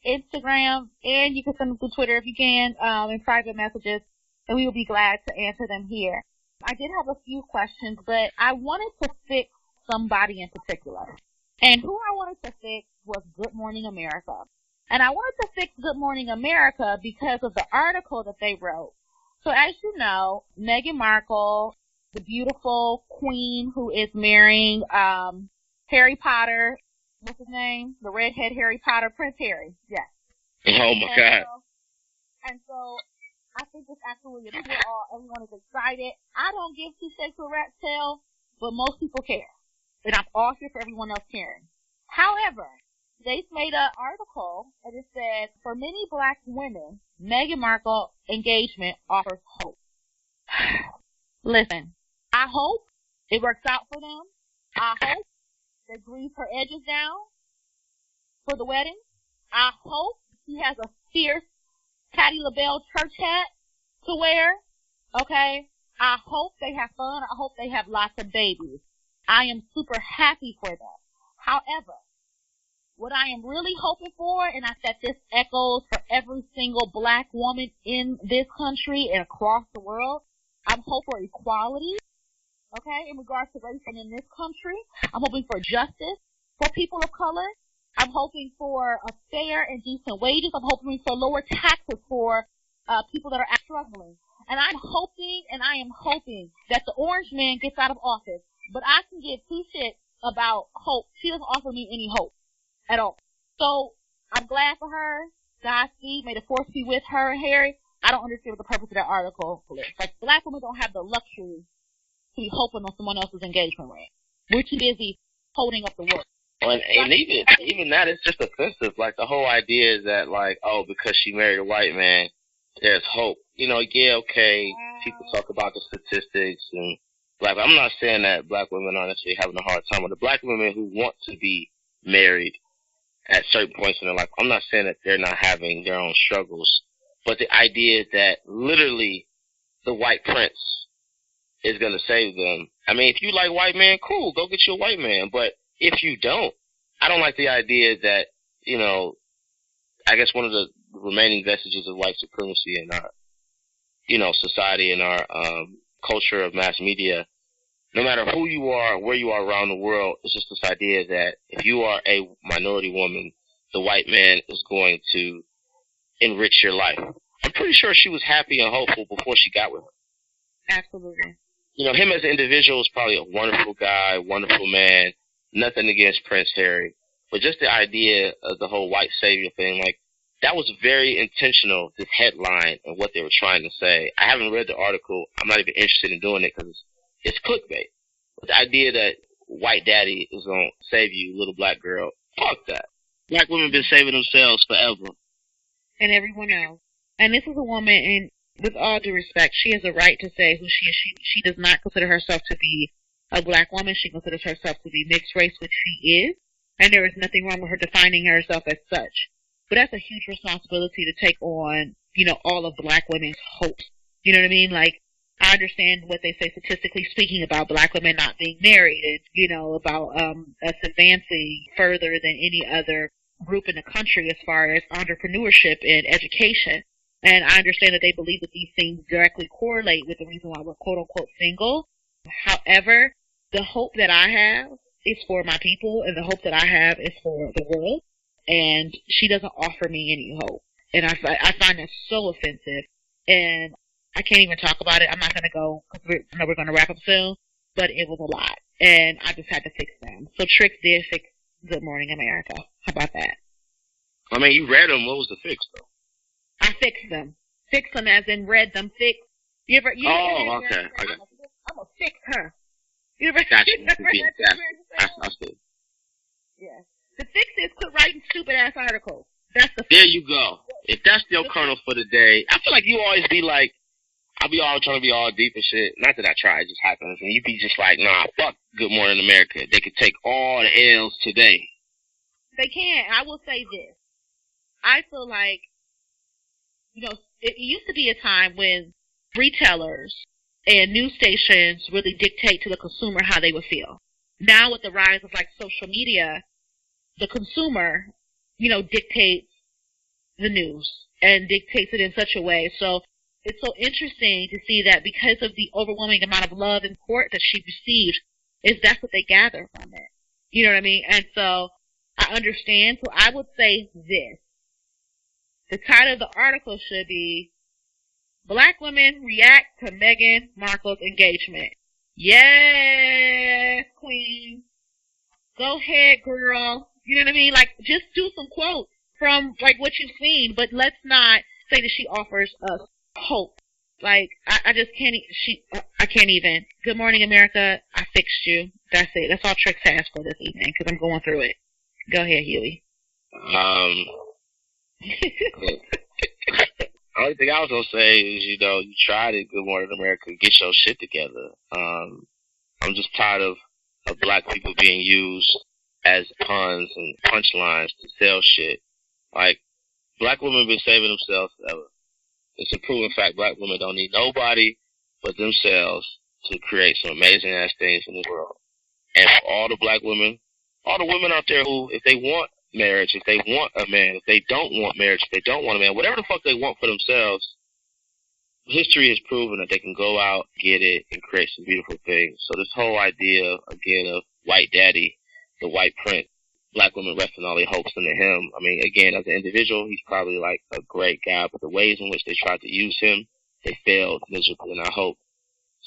Instagram, and you can send them to Twitter if you can in private messages, and we will be glad to answer them here. I did have a few questions, but I wanted to fix somebody in particular. And who I wanted to fix was Good Morning America. And I wanted to fix Good Morning America because of the article that they wrote. So as you know, Meghan Markle, the beautiful queen who is marrying Harry Potter, what's his name? The redhead Harry Potter, Prince Harry. Yes. Oh my God. And so I think it's absolutely, everyone is excited. I don't give two shakes to a rat's tail, but most people care. And I'm all here for everyone else caring. However, they made an article and it said, for many black women, Meghan Markle engagement offers hope. Listen, I hope it works out for them. I hope they grease her edges down for the wedding. I hope she has a fierce Patti LaBelle church hat to wear. Okay? I hope they have fun. I hope they have lots of babies. I am super happy for them. However, what I am really hoping for, and I said this echoes for every single black woman in this country and across the world, I'm hoping for equality, okay, in regards to race and in this country. I'm hoping for justice for people of color. I'm hoping for a fair and decent wages. I'm hoping for lower taxes for people that are struggling. And I'm hoping, and I am hoping that the orange man gets out of office. But I can give two shits about hope. She doesn't offer me any hope at all. So I'm glad for her. Godspeed. May the force be with her and Harry. I don't understand what the purpose of that article is. Like, black women don't have the luxury to be hoping on someone else's engagement ring. We're too busy holding up the work. And even that is just offensive. Like, the whole idea is that, like, oh, because she married a white man, there's hope. You know, yeah, okay, people talk about the statistics and I'm not saying that black women are necessarily having a hard time, but the black women who want to be married at certain points in their life, I'm not saying that they're not having their own struggles, but the idea is that literally the white prince is going to save them. I mean, if you like white man, cool, go get you a white man. But if you don't, I don't like the idea that, you know, I guess one of the remaining vestiges of white supremacy in our, you know, society and our culture of mass media, no matter who you are, where you are around the world, it's just this idea that if you are a minority woman, the white man is going to enrich your life. I'm pretty sure she was happy and hopeful before she got with him. Absolutely. You know, him as an individual is probably a wonderful guy, wonderful man, nothing against Prince Harry, but just the idea of the whole white savior thing, like, that was very intentional, this headline and what they were trying to say. I haven't read the article. I'm not even interested in doing it because it's clickbait. But the idea that white daddy is going to save you, little black girl, fuck that. Black women been saving themselves forever. And everyone else. And this is a woman, and with all due respect, she has a right to say who she is. She does not consider herself to be a black woman. She considers herself to be mixed race, which she is. And there is nothing wrong with her defining herself as such. But that's a huge responsibility to take on, you know, all of black women's hopes. You know what I mean? Like, I understand what they say statistically speaking about black women not being married and, you know, about us advancing further than any other group in the country as far as entrepreneurship and education. And I understand that they believe that these things directly correlate with the reason why we're quote-unquote single. However, the hope that I have is for my people, and the hope that I have is for the world. And she doesn't offer me any hope. And I find that so offensive. And I can't even talk about it. I'm not going to go, because I know we're going to wrap up soon. But it was a lot. And I just had to fix them. So Trix did fix Good Morning America. How about that? I mean, you read them. What was the fix, though? I fixed them. Fix them as in read them, fix. Okay. I'm going to fix her. You ever Gotcha. I see. Yeah. The fix is quit writing stupid-ass articles. That's the There you go. If that's your kernel for the day, I feel like you always be like, I'll be all trying to be all deep and shit. Not that I try, it just happens. And you be just like, nah, fuck Good Morning America. They could take all the L's today. They can. I will say this. I feel like, you know, it used to be a time when retailers and news stations really dictate to the consumer how they would feel. Now with the rise of, like, social media, the consumer, you know, dictates the news and dictates it in such a way. So it's so interesting to see that because of the overwhelming amount of love and support that she received, that's what they gather from it. You know what I mean? And so I understand. So I would say this. The title of the article should be, Black Women React to Meghan Markle's Engagement. Yes, queen. Go ahead, girl. You know what I mean? Like, just do some quotes from, like, what you've seen, but let's not say that she offers us hope. Like, I just can't, I can't even. Good morning, America. I fixed you. That's it. That's all Trix has for this evening, because I'm going through it. Go ahead, Huey. Only thing I was gonna say is, you tried it, Good Morning America, get your shit together. I'm just tired of black people being used as puns and punchlines to sell shit. Like, black women have been saving themselves forever. It's a proven fact. Black women don't need nobody but themselves to create some amazing ass things in the world. And for all the black women, all the women out there who, if they want marriage, if they want a man, if they don't want marriage, if they don't want a man, whatever the fuck they want for themselves, history has proven that they can go out, get it, and create some beautiful things. So this whole idea, again, of white daddy, the white prince, black women resting all their hopes into him. I mean, again, as an individual, he's probably like a great guy, but the ways in which they tried to use him, they failed miserably. And I hope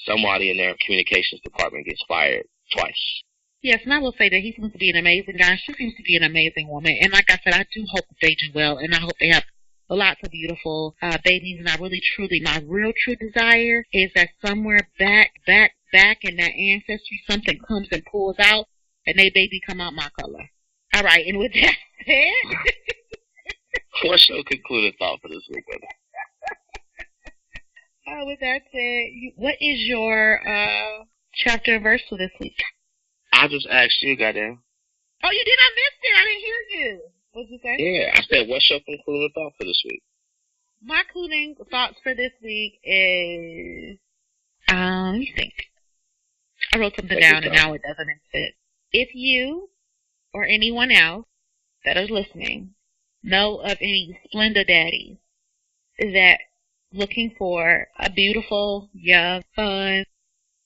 somebody in their communications department gets fired twice. Yes, and I will say that he seems to be an amazing guy. She seems to be an amazing woman. And like I said, I do hope that they do well, and I hope they have lots of beautiful babies. And I really, truly, my real true desire is that somewhere back in that ancestry, something comes and pulls out, and they baby come out my color. All right, and with that said, what's your concluding thought for this week, brother? With that said, what is your chapter and verse for this week? I just asked you, goddamn. Oh, you did? I missed it. I didn't hear you. What did you say? Yeah, I said, what's your concluding thought for this week? My concluding thoughts for this week is, let me think. I wrote something down and now it doesn't fit. If you or anyone else that is listening know of any Splenda daddies that looking for a beautiful, young, fun,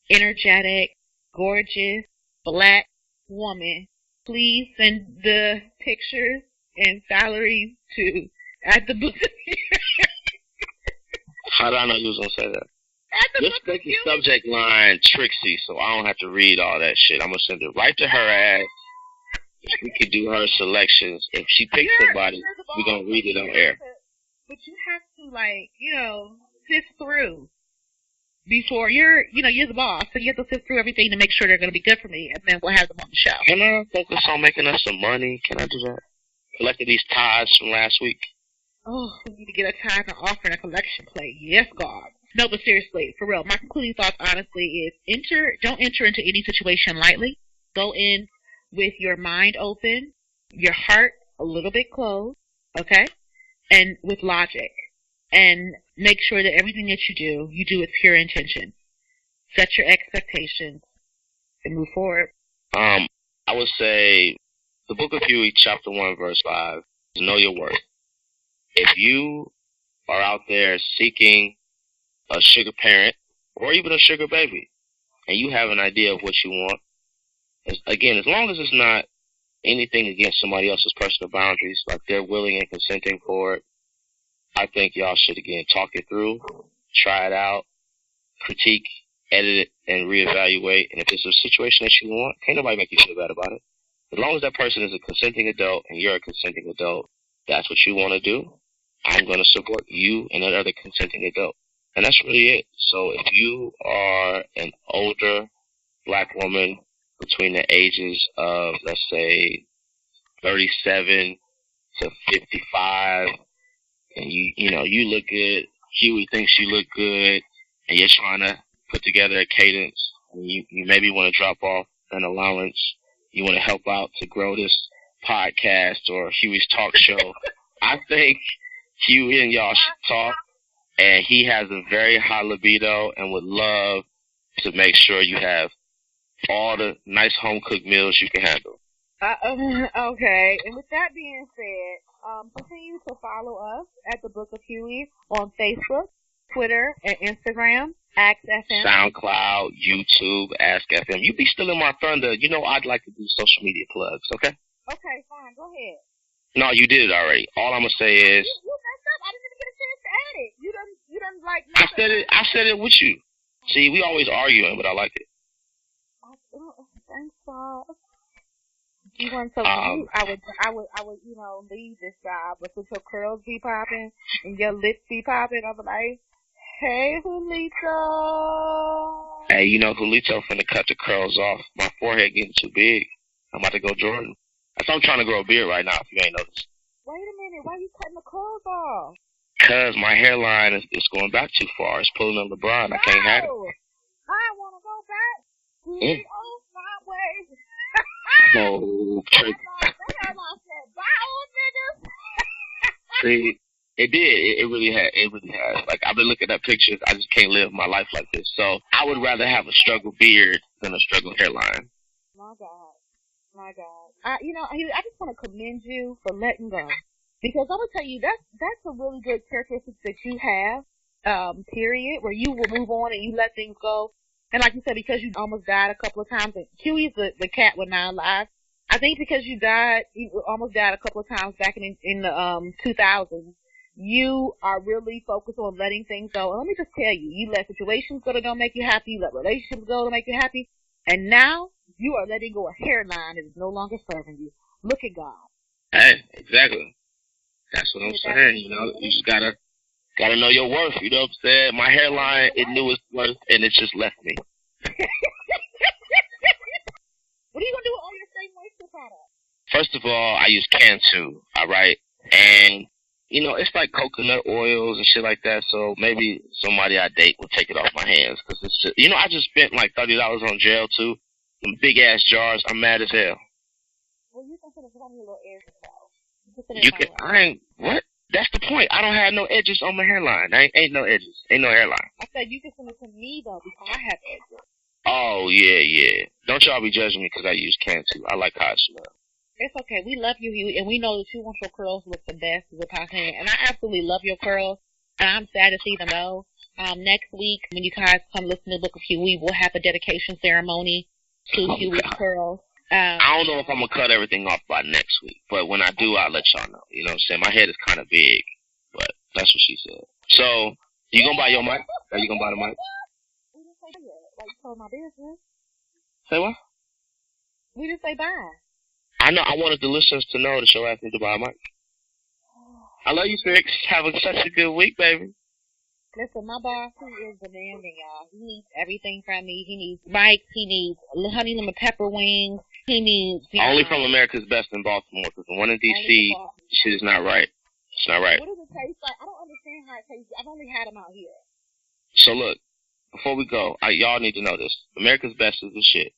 energetic, gorgeous, black woman, please send the pictures and salaries to at the book. How did I know you was gonna say that? Just make the subject line Trixie, so I don't have to read all that shit. I'm gonna send it right to her ass. If we could do her selections, if she picks somebody, we're gonna read it on air. But you have to, sift through before you're the boss, so you have to sift through everything to make sure they're gonna be good for me, and then we'll have them on the show. Can I focus on making us some money? Can I do that? Collecting these ties from last week. Oh, we need to get a tithe and offering a collection plate. Yes, God. No, but seriously, for real, my concluding thoughts, honestly, is don't enter into any situation lightly. Go in with your mind open, your heart a little bit closed, okay? And with logic. And make sure that everything that you do with pure intention. Set your expectations and move forward. I would say the book of Huey, chapter 1, verse 5, is know your worth. If you are out there seeking a sugar parent or even a sugar baby, and you have an idea of what you want, again, as long as it's not anything against somebody else's personal boundaries, like they're willing and consenting for it, I think y'all should, again, talk it through, try it out, critique, edit it, and reevaluate. And if it's a situation that you want, can't nobody make you feel bad about it. As long as that person is a consenting adult and you're a consenting adult, that's what you want to do, I'm going to support you and that other consenting adult. And that's really it. So if you are an older black woman between the ages of, let's say, 37 to 55, and you look good, Huey thinks you look good, and you're trying to put together a cadence, and you maybe want to drop off an allowance, you want to help out to grow this podcast or Huey's talk show, I think Huey and y'all should talk, and he has a very high libido and would love to make sure you have all the nice home-cooked meals you can handle. Okay, and with that being said, continue to follow us at the Book of Huey on Facebook, Twitter, and Instagram, Ask FM. SoundCloud, YouTube, Ask FM. You be stealing my thunder. You know I'd like to do social media plugs, okay? Okay, fine, go ahead. No, you did it already. All I'm going to say is... You messed up. I didn't even get a chance to add it. You done like... I said it with you. See, we always arguing, but I like it. Thanks, Bob. You want so I would, leave this job, but since your curls be popping and your lips be popping, I'm like, hey, Julito. Hey, Julito finna cut the curls off. My forehead getting too big. I'm about to go Jordan. That's why I'm trying to grow a beard right now, if you ain't noticed. Wait a minute, why are you cutting the curls off? Because my hairline is going back too far. It's pulling on LeBron. I can't have it. I want to go back to the old sideways. Oh, that hairline said, bye, old niggas. See, it did. It really had. It really has. Like, I've been looking at pictures. I just can't live my life like this. So I would rather have a struggle beard than a struggle hairline. My God. I just want to commend you for letting go. Because I'm going to tell you, that's a really good characteristic that you have, period, where you will move on and you let things go. And like you said, because you almost died a couple of times, and Huey's the cat with 9 lives. I think because you almost died a couple of times back in the 2000s, you are really focused on letting things go. And let me just tell you, you let situations go that don't make you happy, you let relationships go that make you happy, and now you are letting go a hairline that is no longer serving you. Look at God. Hey, exactly. That's what I'm saying. You just gotta know your worth. You know what I'm saying? My hairline, it knew its worth, and it just left me. What are you gonna do with all your same moisture products? First of all, I use Cantu. All right, and it's like coconut oils and shit like that. So maybe somebody I date will take it off my hands, because it's just, I just spent like $30 on gel too. Them big ass jars. I'm mad as hell. Well, you can put it on your little ears yourself. What? That's the point. I don't have no edges on my hairline. Ain't no edges. Ain't no hairline. I said you can send it to me, though, because I have edges. Oh, yeah. Don't y'all be judging me because I use Cantu. I like how it smells. It's okay. We love you, Huey, and we know that you want your curls to look the best with our hand. And I absolutely love your curls, and I'm sad to see them go. Next week, when you guys come listen to the Book of Huey, we'll have a dedication ceremony to Huey's curls. I don't know if I'm going to cut everything off by next week, but when I do, I'll let y'all know. You know what I'm saying? My head is kind of big, but that's what she said. So, you going to buy your mic? Are you going to buy the mic? We didn't say that. Like, you told my business. Say what? We didn't say bye. I know. I wanted the listeners to know that your ass needs to buy a mic. I love you, Six. Have such a good week, baby. Listen, my boss, he is demanding, y'all. He needs everything from me. He needs mics. He needs honey lemon pepper wings. He needs... Only from America's Best in Baltimore, because the one in D.C., shit is not right. It's not right. What does it taste like? I don't understand how it tastes. I've only had them out here. So look, before we go, y'all need to know this. America's Best is the shit.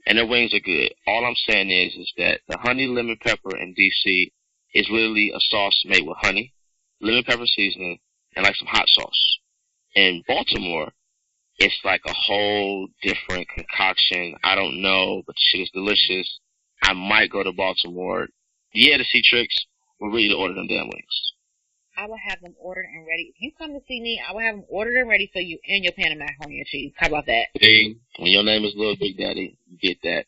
And their wings are good. All I'm saying is that the honey lemon pepper in D.C. is literally a sauce made with honey, lemon pepper seasoning, and like some hot sauce. In Baltimore, it's like a whole different concoction. I don't know, but the shit is delicious. I might go to Baltimore, to see Tricks, but really to order them damn wings. I will have them ordered and ready. If you come to see me, I will have them ordered and ready for you and your pan and macaroni and cheese. How about that? See, when your name is Little Big Daddy, you get that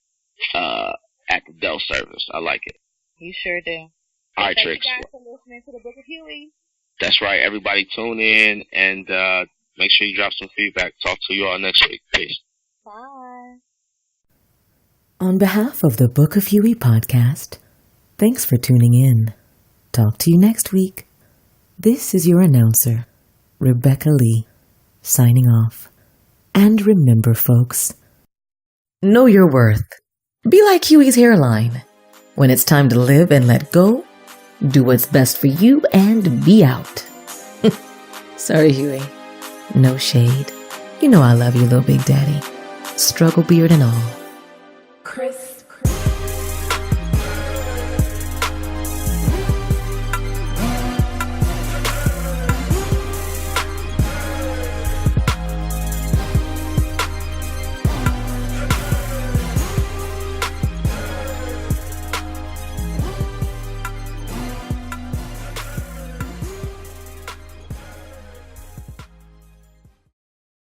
at the Dell service. I like it. You sure do. All right, Tricks. Thank you guys for listening to the Book of Huey. That's right. Everybody tune in and make sure you drop some feedback. Talk to you all next week. Peace. Bye. On behalf of the Book of Huey podcast, thanks for tuning in. Talk to you next week. This is your announcer, Rebecca Lee, signing off. And remember, folks, know your worth. Be like Huey's hairline. When it's time to live and let go, do what's best for you and be out. Sorry, Huey. No shade. You know I love you, little big daddy. Struggle beard and all.